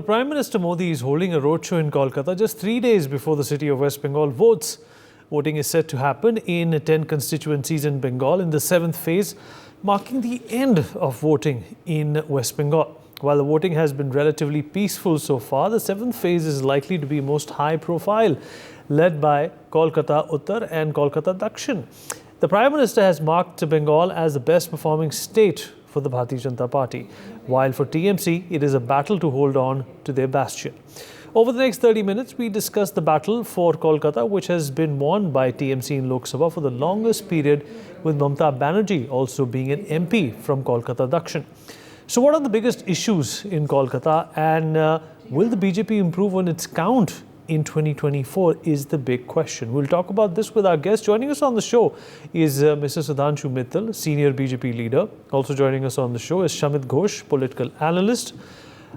Prime Minister Modi is holding a roadshow in Kolkata just 3 days before the city of West Bengal votes. Voting is set to happen in 10 constituencies in Bengal in the 7th phase, marking the end of voting in West Bengal. While the voting has been relatively peaceful so far, the 7th phase is likely to be most high profile, led by Kolkata Uttar and Kolkata Dakshin. The Prime Minister has marked Bengal as the best performing state for the Bharatiya Janata Party, while for TMC, it is a battle to hold on to their bastion. Over the next 30 minutes, we discuss the battle for Kolkata, which has been won by TMC in Lok Sabha for the longest period, with Mamata Banerjee also being an MP from Kolkata Dakshin. So what are the biggest issues in Kolkata, and will the BJP improve on its count in 2024 is the big question. We'll talk about this with our guest. Joining us on the show is Mr. Sudhanshu Mittal, senior BJP leader. Also joining us on the show is Shamit Ghosh, political analyst.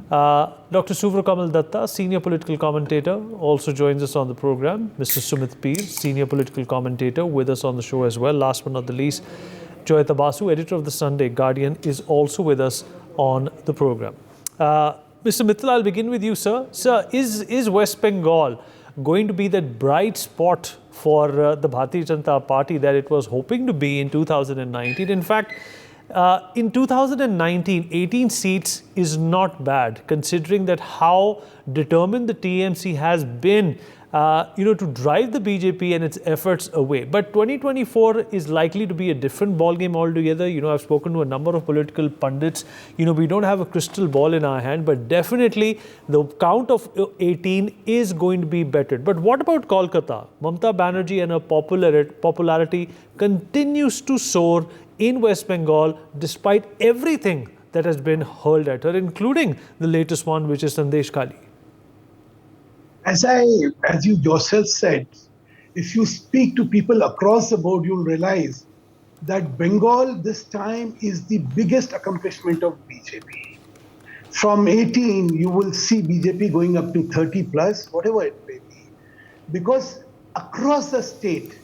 Dr. Suvra Kamal Datta, senior political commentator, also joins us on the program. Mr. Sumit Peer, senior political commentator, with us on the show as well. Last but not the least, Joyita Basu, editor of the Sunday Guardian, is also with us on the program. Mr. Mittal, I'll begin with you, sir. Sir, is West Bengal going to be that bright spot for the Bharatiya Janata Party that it was hoping to be in 2019? In fact, in 2019, 18 seats is not bad, considering that how determined the TMC has been, to drive the BJP and its efforts away. But 2024 is likely to be a different ballgame altogether. I've spoken to a number of political pundits. We don't have a crystal ball in our hand, but definitely the count of 18 is going to be bettered. But what about Kolkata? Mamata Banerjee and her popularity continues to soar in West Bengal, despite everything that has been hurled at her, including the latest one, which is Sandesh Kali. As you yourself said, if you speak to people across the board, you'll realize that Bengal this time is the biggest accomplishment of BJP. From 18, you will see BJP going up to 30 plus, whatever it may be. Because across the state,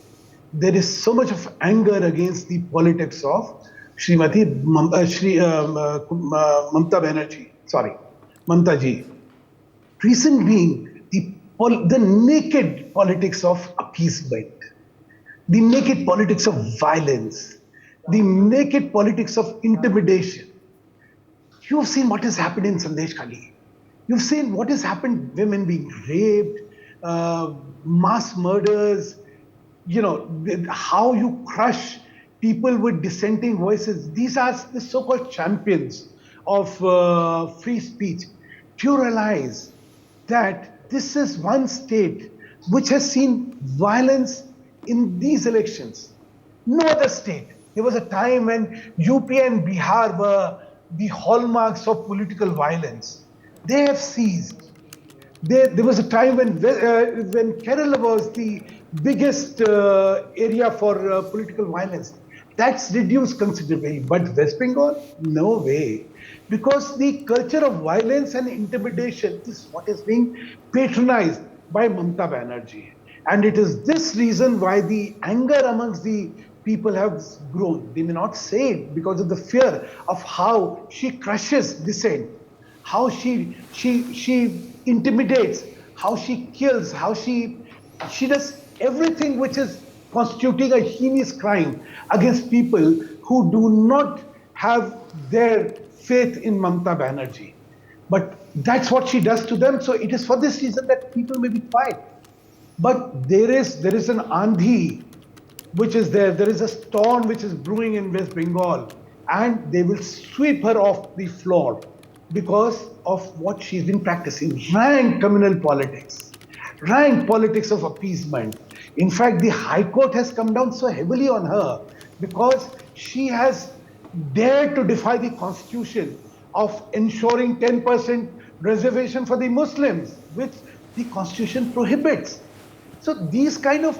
there is so much of anger against the politics of Mamata Banerjee, Mamata ji. Reason being, the naked politics of appeasement, the naked politics of violence, the naked politics of intimidation. You've seen what has happened in Sandesh Kali. You've seen what has happened, women being raped, mass murders, how you crush people with dissenting voices. These are the so-called champions of free speech. Do you realize that this is one state which has seen violence in these elections? No other state. There was a time when UP and Bihar were the hallmarks of political violence. They have ceased. There was a time when Kerala was the biggest area for political violence. That's reduced considerably. But West Bengal, no way. Because the culture of violence and intimidation is what is being patronized by Mamata Banerjee. And it is this reason why the anger amongst the people has grown. They may not say it because of the fear of how she crushes dissent, how she intimidates, how she kills, how she does everything which is constituting a heinous crime against people who do not have their faith in Mamata Banerjee. But that's what she does to them. So it is for this reason that people may be quiet. But there is an andhi which is there. There is a storm which is brewing in West Bengal, and they will sweep her off the floor because of what she's been practicing. Rank communal politics, rank politics of appeasement. In fact, the High Court has come down so heavily on her because she has dared to defy the constitution of ensuring 10% reservation for the Muslims, which the constitution prohibits. So these kind of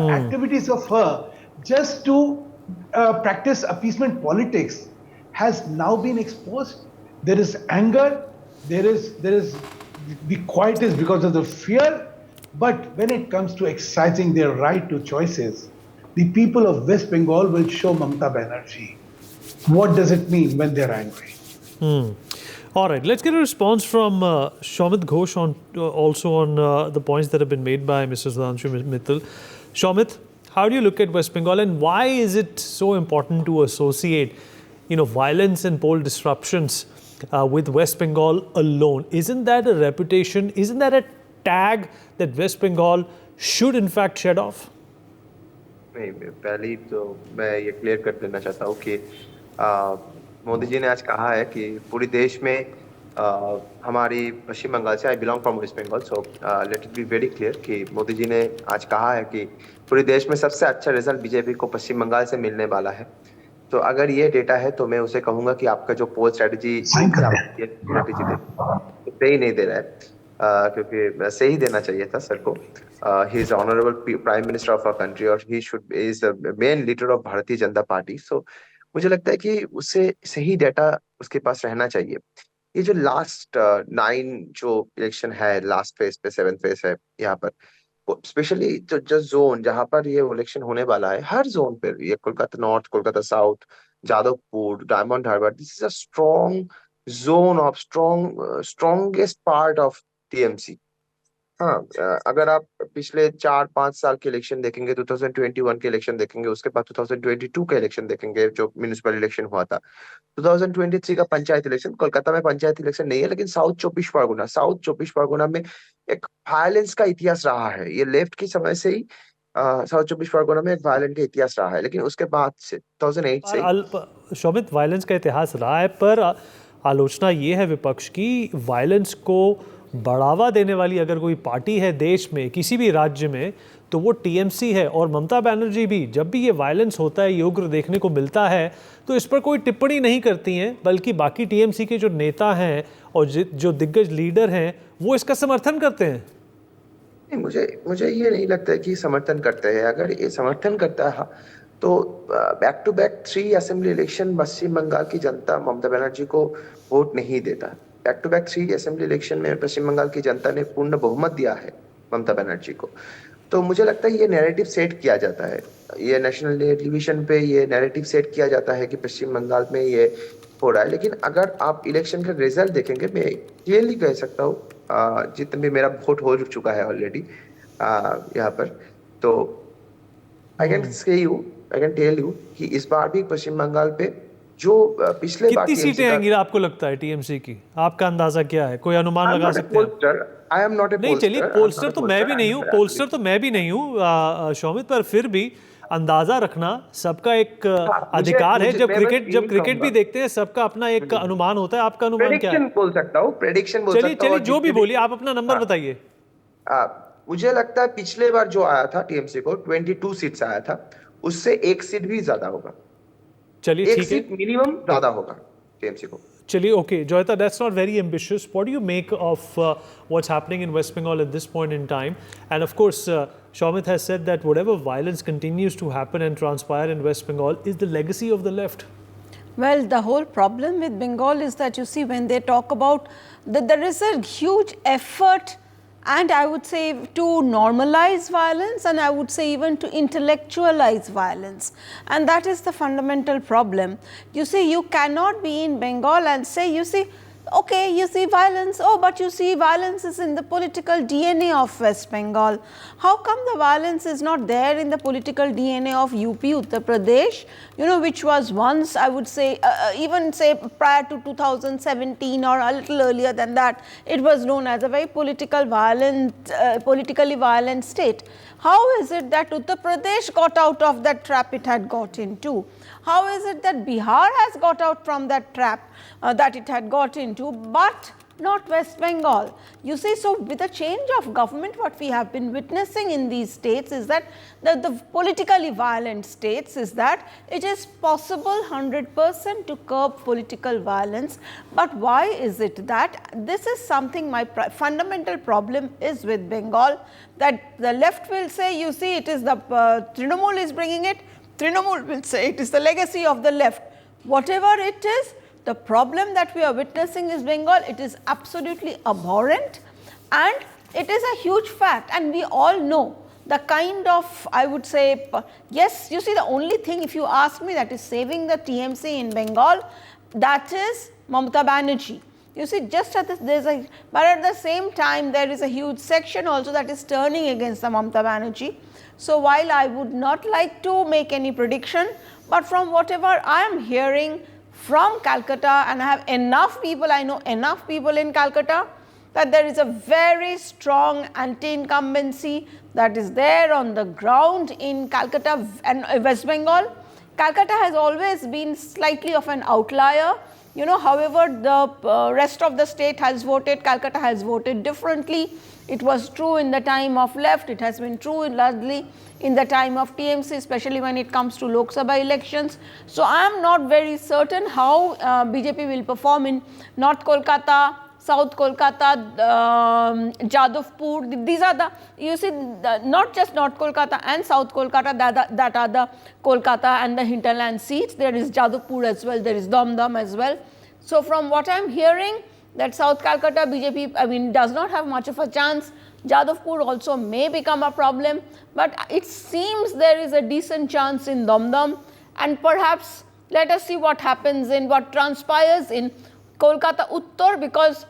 activities of her just to practice appeasement politics has now been exposed. There is anger, there is the quiet is because of the fear, but when it comes to exercising their right to choices, the people of West Bengal will show Mamata Banerjee what does it mean when they're angry. All right, let's get a response from Shomit Ghosh on also on the points that have been made by Mr. Sudhanshu Mittal. Shomit, how do you look at West Bengal, and why is it so important to associate, violence and poll disruptions with West Bengal alone? Isn't that a reputation? Isn't that a tag that West Bengal should in fact shed off? नहीं, पहले तो मैं ये clear कर देना चाहता हूँ कि मोदी जी ने आज कहा है कि पूरी देश में हमारी पश्चिम बंगाल से, I belong from West Bengal, so let it be very clear कि मोदी जी ने आज कहा है कि पूरे देश में सबसे अच्छा रिजल्ट बीजेपी को पश्चिम बंगाल से मिलने वाला है। तो अगर ये डेटा है तो मैं उसे कहूंगा कि आपका जो पोल स्ट्रेटजी सही नहीं दे रहा है, क्योंकि सही देना चाहिए था सर को। He is honourable prime minister of our country और he should is the main leader of Bharatiya Janata party. सो मुझे लगता है कि उससे सही डेटा उसके पास रहना चाहिए। ये जो लास्ट 9 जो इलेक्शन है, लास्ट फेज पे 7th फेज है यहाँ पर, स्पेशली जो जोन जहां पर ये इलेक्शन होने वाला है, हर जोन पर, ये Kolkata north, Kolkata south, Jadavpur, Diamond Harbour, this is a strong zone of strongest part of TMC. हाँ, अगर आप पिछले 4-5 साल के इलेक्शन देखेंगे, 2021 के इलेक्शन देखेंगे, उसके बाद 2022 का इलेक्शन देखेंगे जो म्युनिसिपल इलेक्शन हुआ था, 2023 का पंचायत इलेक्शन, कोलकाता में पंचायत इलेक्शन नहीं है, लेकिन साउथ 24 परगना में एक वायलेंस का इतिहास रहा है। ये लेफ्ट की समय से ही साउथ 24 परगना में एक वायलेंस का इतिहास रहा है, लेकिन उसके बाद से 2008 से शोभित, वायलेंस का इतिहास रहा है, पर आलोचना ये है विपक्ष की, वायलेंस को बढ़ावा देने वाली अगर कोई पार्टी है देश में, किसी भी राज्य में, तो वो टीएमसी है। और ममता बनर्जी भी, जब भी ये वायलेंस होता है, ये उग्र देखने को मिलता है, तो इस पर कोई टिप्पणी नहीं करती हैं, बल्कि बाकी टीएमसी के जो नेता हैं और जो दिग्गज लीडर हैं, वो इसका समर्थन करते हैं। मुझे ये नहीं लगता है कि समर्थन करते हैं। अगर ये समर्थन करता है तो back to back 3 assembly election Paschim Bangal की जनता ममता बनर्जी को वोट नहीं देता। Back to back 3 assembly election में पश्चिम बंगाल की जनता ने पूर्ण बहुमत दिया है ममता बनर्जी को। तो मुझे लगता है ये नैरेटिव सेट किया जाता है, ये नेशनल टेलीविजन पे ये नैरेटिव सेट किया जाता है कि पश्चिम बंगाल में ये हो रहा है। लेकिन अगर आप इलेक्शन का रिजल्ट देखेंगे, मैं क्लियरली कह सकता हूँ, जितने भी मेरा वोट हो चुका है ऑलरेडी यहाँ पर, तो आई कैन टेल यू कि इस बार भी पश्चिम बंगाल पे जो पिछले बार कितनी सीटें आएंगी आपको लगता है टीएमसी की? आपका अंदाजा क्या है? कोई अनुमान लगा सकते हैं? आई एम नॉट ए नहीं, चलिए, पोलस्टर तो मैं भी नहीं हूँ शोभित, पर फिर भी अंदाजा रखना सबका एक अधिकार है। जब क्रिकेट भी देखते हैं, सबका अपना एक अनुमान होता है। आपका अनुमान क्या है? बोल सकता हूँ, प्रेडिक्शन बोल सकता हूँ। चलिए, जो भी बोलिए, आप अपना नंबर बताइए। मुझे लगता है पिछले बार जो आया था टीएमसी को 22 सीट्स आया था, उससे 1 सीट भी ज्यादा होगा। चलिए, ठीक है, 1 सीट मिनिमम ज्यादा होगा टीएमसी को। चलिए, okay, Joyita, that's not very ambitious. What do you make of what's happening in West Bengal at this point in time? And of course, Shomit has said that whatever violence continues to happen and transpire in West Bengal is the legacy of the left. Well, the whole problem with Bengal is that, you see, when they talk about that, there is a huge effort, and I would say to normalize violence, and I would say even to intellectualize violence. And that is the fundamental problem. You see, you cannot be in Bengal and say, you see, okay, you see violence, oh, but you see violence is in the political DNA of West Bengal. How come the violence is not there in the political DNA of UP, Uttar Pradesh, you know, which was once, I would say, even say prior to 2017 or a little earlier than that, it was known as a very politically violent state. How is it that Uttar Pradesh got out of that trap it had got into? How is it that Bihar has got out from that trap that it had got into, but not West Bengal? You see, so with the change of government, what we have been witnessing in these states is that the politically violent states is that it is possible 100% to curb political violence. But why is it that this is something my fundamental problem is with Bengal, that the left will say, you see, it is the Trinamool is bringing it. Trinamool will say it is the legacy of the left. Whatever it is, the problem that we are witnessing is Bengal, it is absolutely abhorrent, and it is a huge fact, and we all know the kind of, I would say, yes, you see, the only thing, if you ask me, that is saving the TMC in Bengal, that is Mamata Banerjee. You see, just at this, but at the same time, there is a huge section also that is turning against the Mamata Banerjee. So while I would not like to make any prediction, but from whatever I am hearing from Calcutta, and I have enough people, I know enough people in Calcutta, that there is a very strong anti-incumbency that is there on the ground in Calcutta and West Bengal. Calcutta has always been slightly of an outlier. However, the rest of the state has voted, Calcutta has voted differently. It was true in the time of left, it has been true largely in the time of TMC, especially when it comes to Lok Sabha elections. So I am not very certain how BJP will perform in North Kolkata, South Kolkata, Jadavpur. These are not just North Kolkata and South Kolkata, that are the Kolkata and the hinterland seats. There is Jadavpur as well, there is Dam as well. So from what I am hearing, that South Calcutta BJP, does not have much of a chance. Jadavpur also may become a problem, but it seems there is a decent chance in Dam, and perhaps let us see what happens in what transpires in Kolkata Uttar, because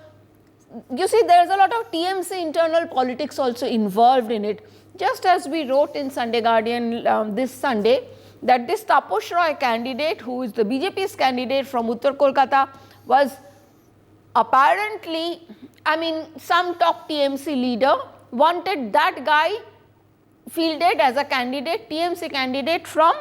you see, there is a lot of TMC internal politics also involved in it. Just as we wrote in Sunday Guardian this Sunday, that this Taposh Roy candidate, who is the BJP's candidate from Uttar Kolkata, was apparently, some top TMC leader wanted that guy fielded as a candidate, TMC candidate from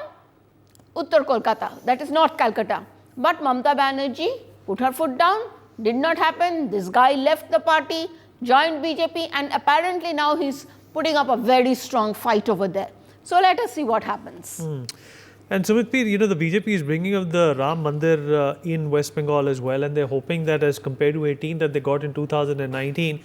Uttar Kolkata, that is not Calcutta. But Mamata Banerjee put her foot down, did not happen. This guy left the party, joined BJP, and apparently now he's putting up a very strong fight over there. So let us see what happens. And Sumit Peer, the BJP is bringing up the Ram Mandir in West Bengal as well, and they're hoping that as compared to 18 that they got in 2019,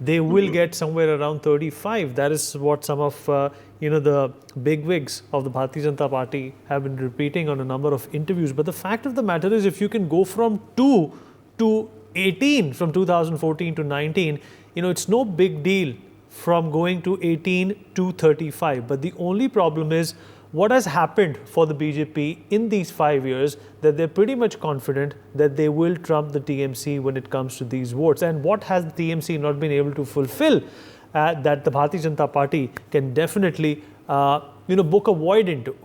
they will get somewhere around 35. That is what some of the bigwigs of the Bharatiya Janata Party have been repeating on a number of interviews. But the fact of the matter is, if you can go from 2 to 18 from 2014 to 19, it's no big deal from going to 18 to 35. But the only problem is what has happened for the BJP in these 5 years, that they're pretty much confident that they will trump the TMC when it comes to these votes. And what has the TMC not been able to fulfill that the Bharatiya Janata Party can definitely book a void into?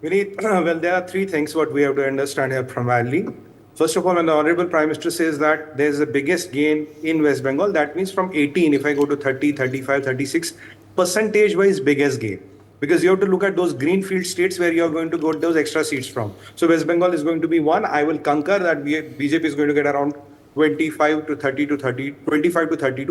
Well, there are three things what we have to understand here primarily. First of all, when the Honorable Prime Minister says that there is the biggest gain in West Bengal, that means from 18, if I go to 30, 35, 36, percentage-wise biggest gain. Because you have to look at those greenfield states where you are going to get those extra seats from. So West Bengal is going to be one. I will concur that BJP is going to get around 25 to 32.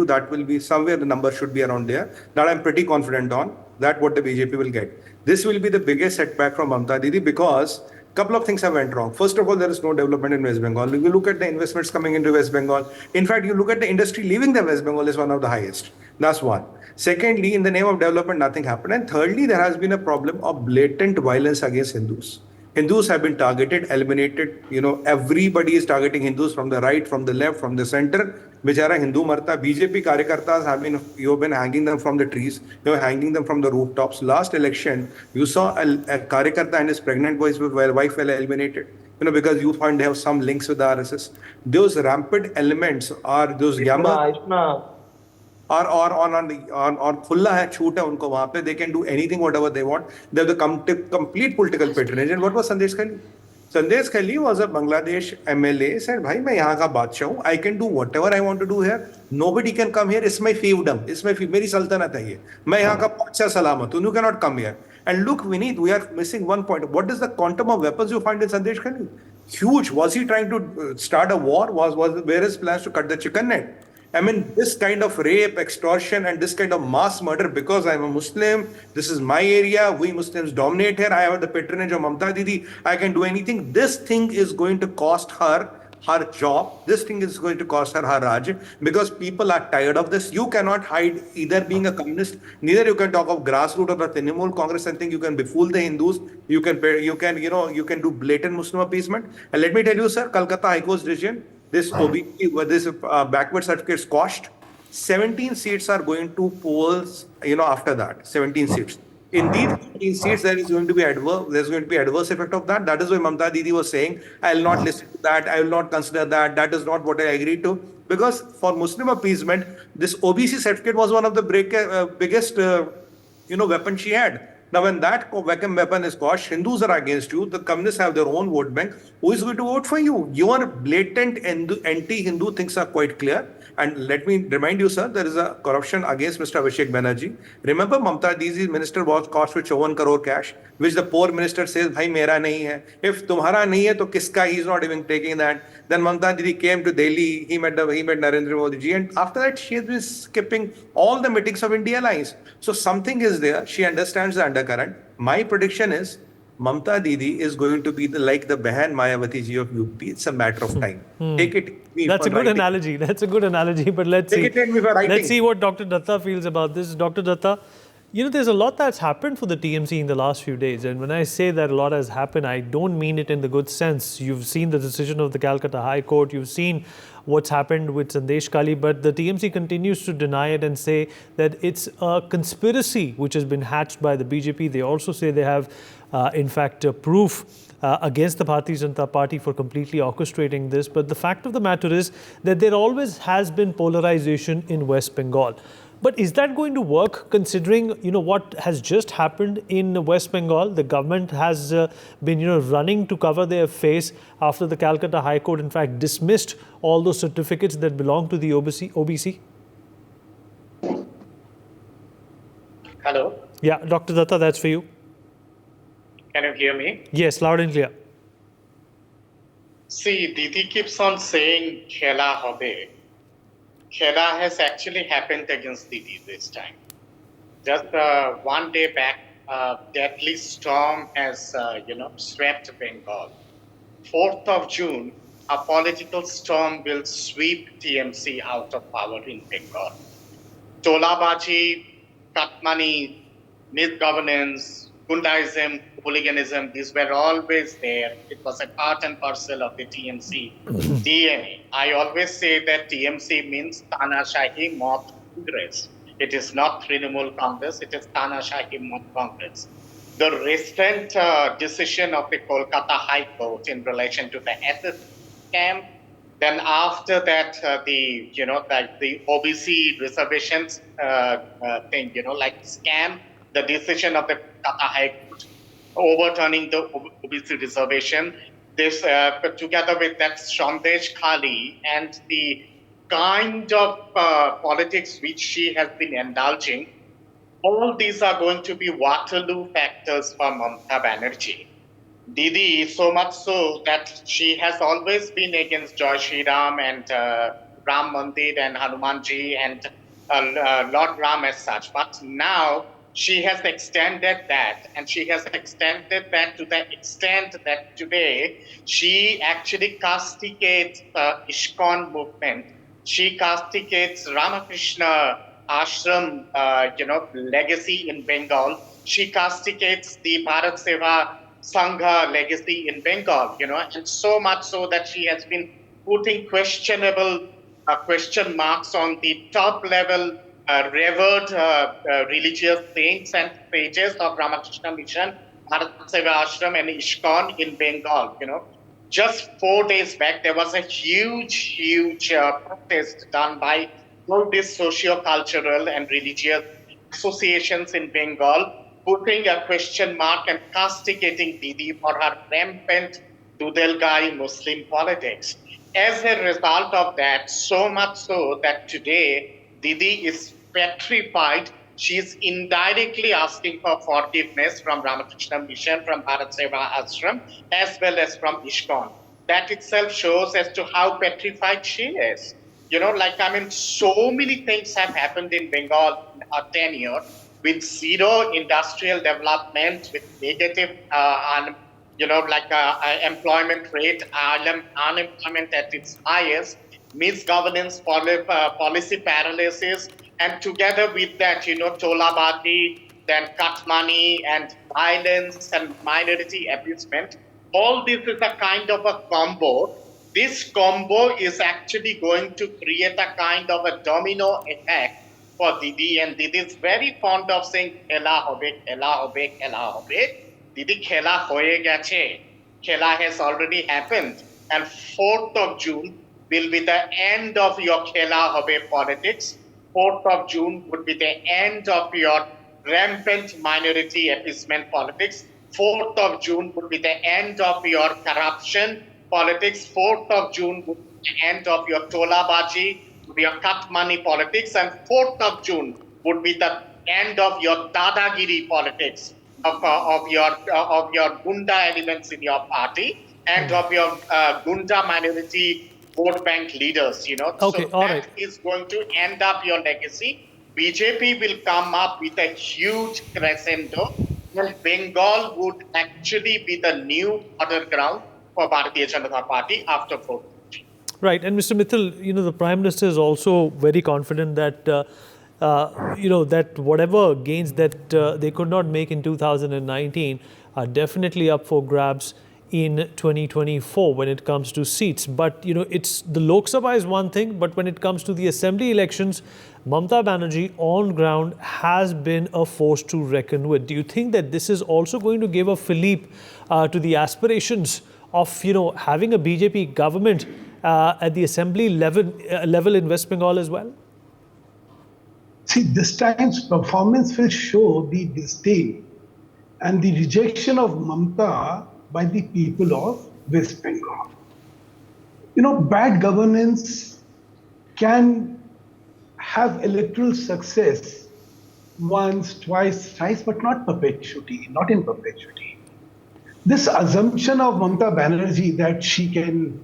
That will be somewhere, the number should be around there. That I'm pretty confident on, that what the BJP will get. This will be the biggest setback from Mamata Didi, because couple of things have went wrong. First of all, there is no development in West Bengal. If you look at the investments coming into West Bengal, in fact, you look at the industry leaving the West Bengal is one of the highest. That's one. Secondly, in the name of development, nothing happened. And thirdly, there has been a problem of blatant violence against Hindus. Hindus have been targeted, eliminated. Everybody is targeting Hindus from the right, from the left, from the center. Bichara Hindu Marta. BJP Karyakartas have been hanging them from the trees. Hanging them from the rooftops. Last election, you saw a Karyakarta and his pregnant wife were eliminated. Because you find they have some links with the RSS. Those rampant elements are those Yama. Or खुला है, छूट है उनको वहां पे, they can do anything whatever they want. They have the complete political patronage. And what was Sandesh Khalil? Sandesh Khalil was a Bangladesh MLA, said, भाई मैं यहाँ का बादशाह हूँ, I can do whatever I want to do here. Nobody can come here. It's my fiefdom. मेरी सल्तनत है ये. मैं यहाँ का बादशाह सलामत हूँ. You cannot come here. And look, Vineet, we are missing one point. What is the quantum of weapons you find in Sandesh Khalil? Huge. Was he trying to start a war? Where his plans to cut the chicken net? This kind of rape, extortion, and this kind of mass murder because I'm a Muslim, this is my area, we Muslims dominate here, I have the patronage of Mamata Didi, I can do anything. This thing is going to cost her job. This thing is going to cost her Raj, because people are tired of this. You cannot hide either being a communist, neither you can talk of grassroots or the Trinamool Congress and think you can befool the Hindus. You can do blatant Muslim appeasement. And let me tell you, sir, Kolkata High Court's decision, this backward certificate squashed. 17 seats are going to polls, after that. 17 seats. In these 14 seats, there's going to be adverse effect of that. That is why Mamta Didi was saying, I will not listen to that, I will not consider that, that is not what I agreed to. Because for Muslim appeasement, this OBC certificate was one of the biggest weapon she had. Now, when that weapon is quashed, Hindus are against you. The communists have their own vote bank. Who is going to vote for you? Your blatant anti-Hindu things are quite clear. And let me remind you, sir, there is a corruption against Mr. Abhishek Banerjee. Remember, Mamta Didi's minister was caught with 54 crore cash, which the poor minister says, "Bhai, mera nahi hai." If tumhara nahi hai, to kiska? He's not even taking that. Then Mamta Didi came to Delhi. He met Narendra Modi ji, and after that, she has been skipping all the meetings of India Alliance. So something is there. She understands the undercurrent. My prediction is Mamta Didi is going to be like the Behan Mayawati ji of UP. It's a matter of time. Take it. That's a good analogy. That's a good analogy. But let's see. Let's see what Dr. Datta feels about this. Dr. Datta, there's a lot that's happened for the TMC in the last few days. And when I say that a lot has happened, I don't mean it in the good sense. You've seen the decision of the Calcutta High Court. You've seen what's happened with Sandesh Kali. But the TMC continues to deny it and say that it's a conspiracy which has been hatched by the BJP. They also say they have, in fact, proof against the Bharatiya Janata Party for completely orchestrating this. But the fact of the matter is that there always has been polarization in West Bengal. But is that going to work considering, what has just happened in West Bengal? The government has been, running to cover their face after the Calcutta High Court, in fact, dismissed all those certificates that belong to the OBC. Hello. Yeah, Dr. Datta, that's for you. Can you hear me? Yes, loud and clear. See, Didi keeps on saying Khela hobe. Khela has actually happened against Didi this time. Just one day back, a deadly storm has, swept Bengal. 4th of June, a political storm will sweep TMC out of power in Bengal. Tolabaji, cut money, misgovernance, Gundaism, hooliganism, these were always there. It was a part and parcel of the TMC DNA. I always say that TMC means Tanashahi Moth Congress. It is not Trinamool Congress, it is Tanashahi Moth Congress. The recent decision of the Kolkata High Court in relation to the SS scam, then after that, the OBC reservations thing, scam, the decision of the Kolkata High Court overturning the OBC reservation, this together with that Sandesh Kali and the kind of politics which she has been indulging, all these are going to be Waterloo factors for Mamata Banerjee. Didi, so much so that she has always been against Jai Shri Ram and Ram Mandir and Hanumanji and Lord Ram as such. But now she has extended that, and she has extended that to the extent that today she actually castigates ISKCON movement. She castigates Ramakrishna Ashram, legacy in Bengal. She castigates the Bharat Seva Sangha legacy in Bengal, and so much so that she has been putting questionable question marks on the top level revered religious saints and sages of Ramakrishna Mission, Bharat Seva Ashram and ISKCON in Bengal, Just 4 days back, there was a huge protest done by all these socio-cultural and religious associations in Bengal, putting a question mark and castigating Didi for her rampant Dudelgai Muslim politics. As a result of that, so much so that today Didi is petrified. She is indirectly asking for forgiveness from Ramakrishna Mission, from Bharat Seva Ashram, as well as from ISKCON. That itself shows as to how petrified she is. So many things have happened in Bengal in her tenure, with zero industrial development, with negative, employment rate, unemployment at its highest, misgovernance, policy paralysis, and together with that, Tolabadi, then cut money and violence and minority abusement. All this is a kind of a combo. This combo is actually going to create a kind of a domino effect for Didi, and Didi is very fond of saying khela hobe, khela hobe, khela hobe. Didi khela hoye gache. Khela has already happened, and 4th of June will be the end of your khela hobe politics. 4th of June would be the end of your rampant minority appeasement politics. 4th of June would be the end of your corruption politics. 4th of June would be the end of your tolabaji, would be your cut money politics. And 4th of June would be the end of your dadagiri politics, of your gunda elements in your party, and of your gunda minority vote bank leaders, Okay, So all that right. is going to end up your legacy. BJP will come up with a huge crescendo, and Bengal would actually be the new battleground for Bharatiya Janata Party after 4th. Right. And Mr. Mithil, the Prime Minister is also very confident that, that whatever gains that they could not make in 2019 are definitely up for grabs in 2024 when it comes to seats. But, it's the Lok Sabha is one thing, but when it comes to the assembly elections, Mamata Banerjee on ground has been a force to reckon with. Do you think that this is also going to give a fillip to the aspirations of, having a BJP government at the assembly level in West Bengal as well? See, this time's performance will show the disdain and the rejection of Mamata by the people of West Bengal. Bad governance can have electoral success once, twice, thrice, but not in perpetuity. This assumption of Mamata Banerjee that she can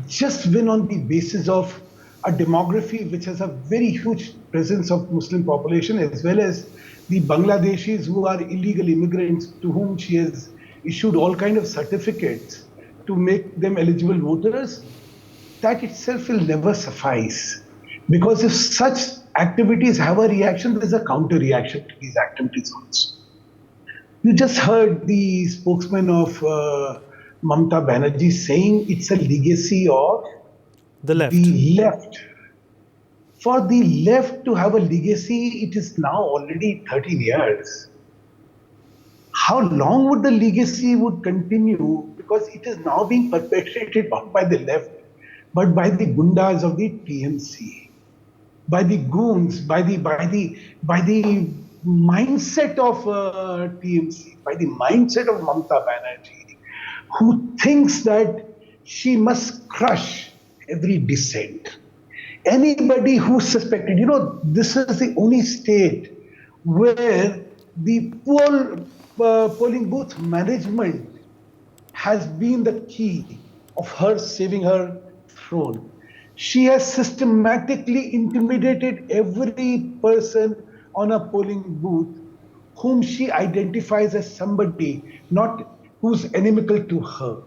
just win on the basis of a demography which has a very huge presence of Muslim population, as well as the Bangladeshis who are illegal immigrants to whom she has issued all kind of certificates to make them eligible voters, that itself will never suffice. Because if such activities have a reaction, there's a counter reaction to these activities also. You just heard the spokesman of Mamata Banerjee saying it's a legacy of The left. the left. For the left to have a legacy, it is now already 13 years. How long would the legacy would continue? Because it is now being perpetrated not by the left, but by the gundas of the TMC, by the goons, by the mindset of TMC, by the mindset of Mamata Banerjee, who thinks that she must crush every dissent. Anybody who suspected, this is the only state where the polling booth management has been the key of her saving her throne. She has systematically intimidated every person on a polling booth whom she identifies as somebody not who's inimical to her.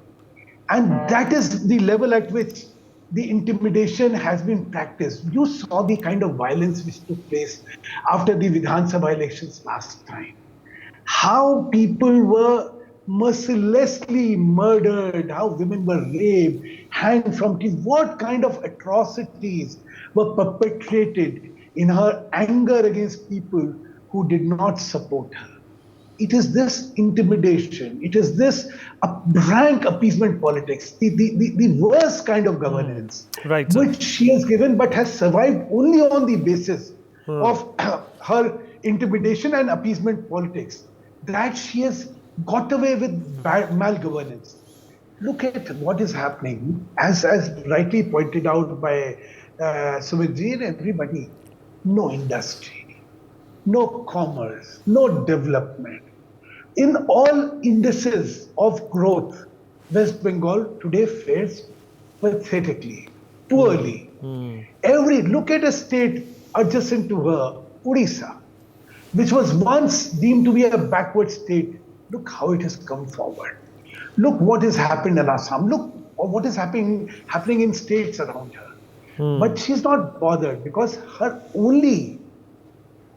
And that is the level at which the intimidation has been practiced. You saw the kind of violence which took place after the Vidhan Sabha elections last time. How people were mercilessly murdered, how women were raped, hanged from trees, what kind of atrocities were perpetrated in her anger against people who did not support her. It is this intimidation, it is this rank appeasement politics, the worst kind of governance, Right, sir. which she has given but has survived only on the basis of her intimidation and appeasement politics, that she has got away with malgovernance. Look at what is happening, as rightly pointed out by Sumitji and everybody. No industry, no commerce, no development. In all indices of growth, West Bengal today fares pathetically, poorly. Look at a state adjacent to her, Odisha, which was once deemed to be a backward state. Look how it has come forward. Look what has happened in Assam. Look what is happening in states around her. But she's not bothered because her only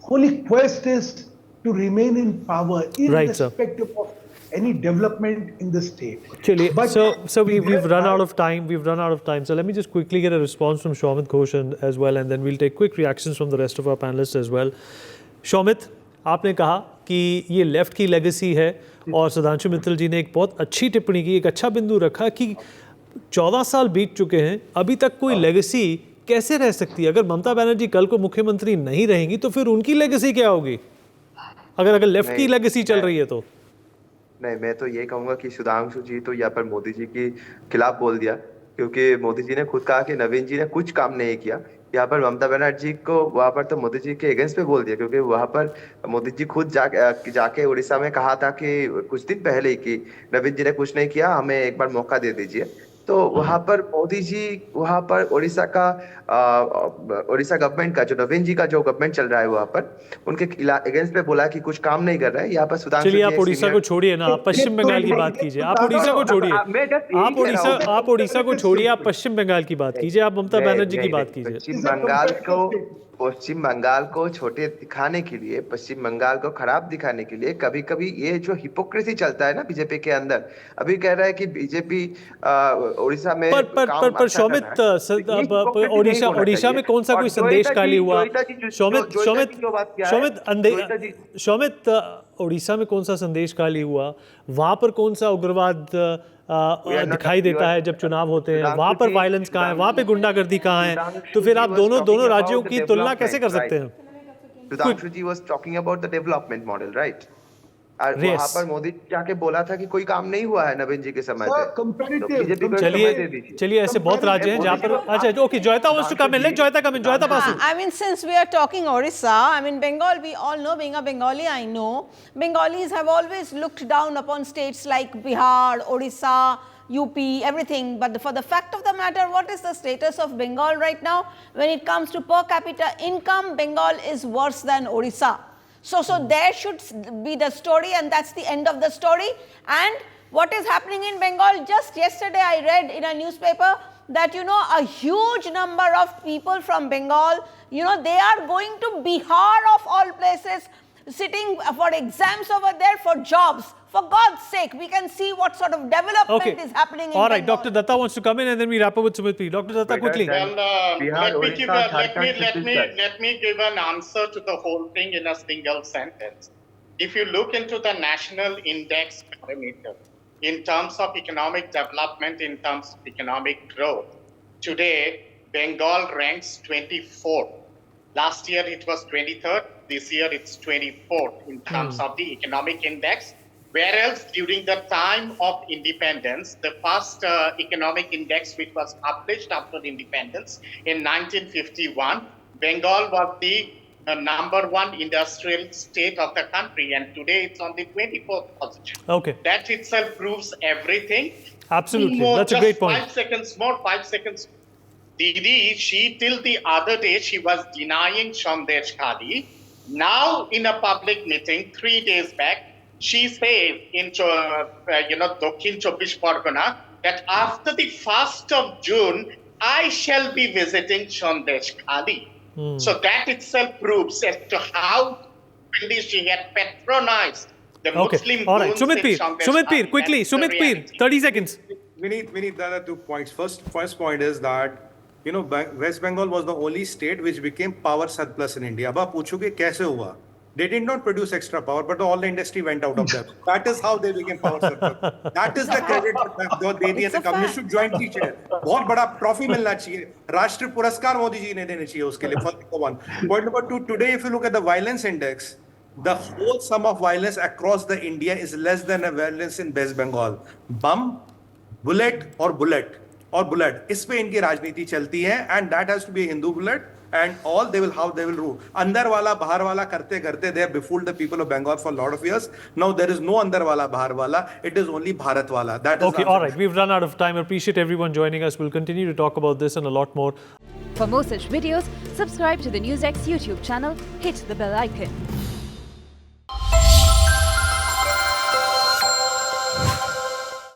quest is to remain in power, Right, sir. irrespective of any development in the state. Chili. But So we've run out of time. We've run out of time. So let me just quickly get a response from Shomit Ghosh as well, and then we'll take quick reactions from the rest of our panelists as well. Shomit, आपने कहा कि ये left की legacy है और सुधांशु मित्तल जी ने एक बहुत अच्छी टिप्पणी की, एक अच्छा बिंदु रखा कि 14 साल बीत चुके हैं, अभी तक कोई लेगेसी कैसे रह सकती है? अगर ममता बनर्जी कल को मुख्यमंत्री नहीं रहेंगी तो फिर उनकी लेगेसी क्या होगी? अगर लेफ्ट की लेगेसी चल रही है तो नहीं, मैं तो ये कहूंगा कि सुधांशु जी तो यहाँ पर मोदी जी के खिलाफ बोल दिया, क्योंकि मोदी जी ने खुद कहा कि नवीन जी ने कुछ काम नहीं किया। यहाँ पर ममता बनर्जी को वहां पर तो मोदी जी के अगेंस्ट पे बोल दिया, क्योंकि वहां पर मोदी जी खुद जाके उड़ीसा में कहा था कि कुछ दिन पहले ही कि नवीन जी ने कुछ नहीं किया, हमें एक बार मौका दे दीजिए। तो वहां पर मोदी जी वहां पर उड़ीसा गवर्नमेंट का जो नवीन जी का जो गवर्नमेंट चल रहा है वहां पर उनके अगेंस्ट पे बोला कि कुछ काम नहीं कर रहा है। यहाँ पर सुधांशु चलिए, आप उड़ीसा को छोड़िए ना, आप पश्चिम बंगाल की बात कीजिए। आप उड़ीसा को छोड़िए, आप उड़ीसा को छोड़िए, आप पश्चिम बंगाल की बात कीजिए, आप ममता बनर्जी की बात कीजिए। पश्चिम बंगाल को छोटे दिखाने के लिए, पश्चिम बंगाल को खराब दिखाने के लिए कभी कभी ये जो हिपोक्रेसी चलता है ना बीजेपी के अंदर, अभी कह रहा है कि बीजेपी उड़ीसा में पर शौमित, उड़ीसा में कौन सा कोई संदेश काली हुआ? शौमित, उड़ीसा में कौन सा संदेश काली हुआ? वहां पर कौन सा उग्रवाद दिखाई देता है जब चुनाव होते हैं? वहां पर वायलेंस कहाँ है? वहां पे गुंडागर्दी कहाँ है? तो फिर आप दोनों राज्यों की तुलना कैसे कर सकते हैं? सुधांशु जी was talking about the development model, right? वहां पर मोदी जाके बोला था कि कोई काम नहीं हुआ है नवीन जी के समय पे। चलिए, ऐसे बहुत राज्य हैं जहाँ पर। अच्छा, okay, जोयता wants to come in. Let Joyita come in. Joyita Basu. I mean, since we are talking Orissa, I mean, Bengal, we all know, being a Bengali, I know, Bengalis have always looked down upon states like Bihar, Orissa, UP, everything. But for the fact of the matter, what is the status of Bengal right now? When it comes to per capita income, Bengal is worse than Orissa. So there should be the story, and that's the end of the story. And what is happening in Bengal? Just yesterday I read in a newspaper that, you know, a huge number of people from Bengal, you know, they are going to Bihar of all places, sitting for exams over there for jobs. For God's sake, we can see what sort of development is happening in Bengal. All right, Dr. Datta wants to come in, and then we wrap up with Sumit P. Dr. Datta, quickly. Well, let me give an answer to the whole thing in a single sentence. If you look into the national index parameter in terms of economic development, in terms of economic growth, today Bengal ranks 24th. Last year it was 23rd. This year it's 24th in terms of the economic index. Whereas during the time of independence, the first economic index which was published after independence in 1951, Bengal was the number one industrial state of the country, and today it's on the 24th position. Okay. That itself proves everything. Absolutely. That's a great point. 5 seconds. Didi, she till the other day, she was denying Sandesh Khadi. Now in a public meeting 3 days back, she said in Dokhin Chobbish Pargana that after the 1st of June, I shall be visiting Sandesh Khadi. So that itself proves as to how she had patronized the Muslim. All right, Sumit Peer, quickly. Sumit Peer, 30 seconds. We need the other 2 points. First point is that, you know, West Bengal was the only state which became power surplus in India. Ab aap puchoge kaise hua? They did not produce extra power, but all the industry went out of them. That is how they became power surplus. That is the credit that they and the communists should jointly share. बहुत बड़ा trophy मिलना चाहिए. राष्ट्रीय पुरस्कार मोदी जी ने देने चाहिए उसके लिए. Point number 2. Today, if you look at the violence index, the whole sum of violence across the India is less than the violence in West Bengal. Bum, bullet, or bullet. इस पे इनकी राजनीति चलती है, and that has to be a Hindu bullet. And all they will rule. Andar wala, bahar wala karte, they have befooled the people of Bengal for a lot of years. Now there is no andar wala, bahar wala. It is only Bharat wala. That is okay, all right. We've run out of time. I appreciate everyone joining us. We'll continue to talk about this and a lot more. For more such videos, subscribe to the NewsX YouTube channel, hit the bell icon.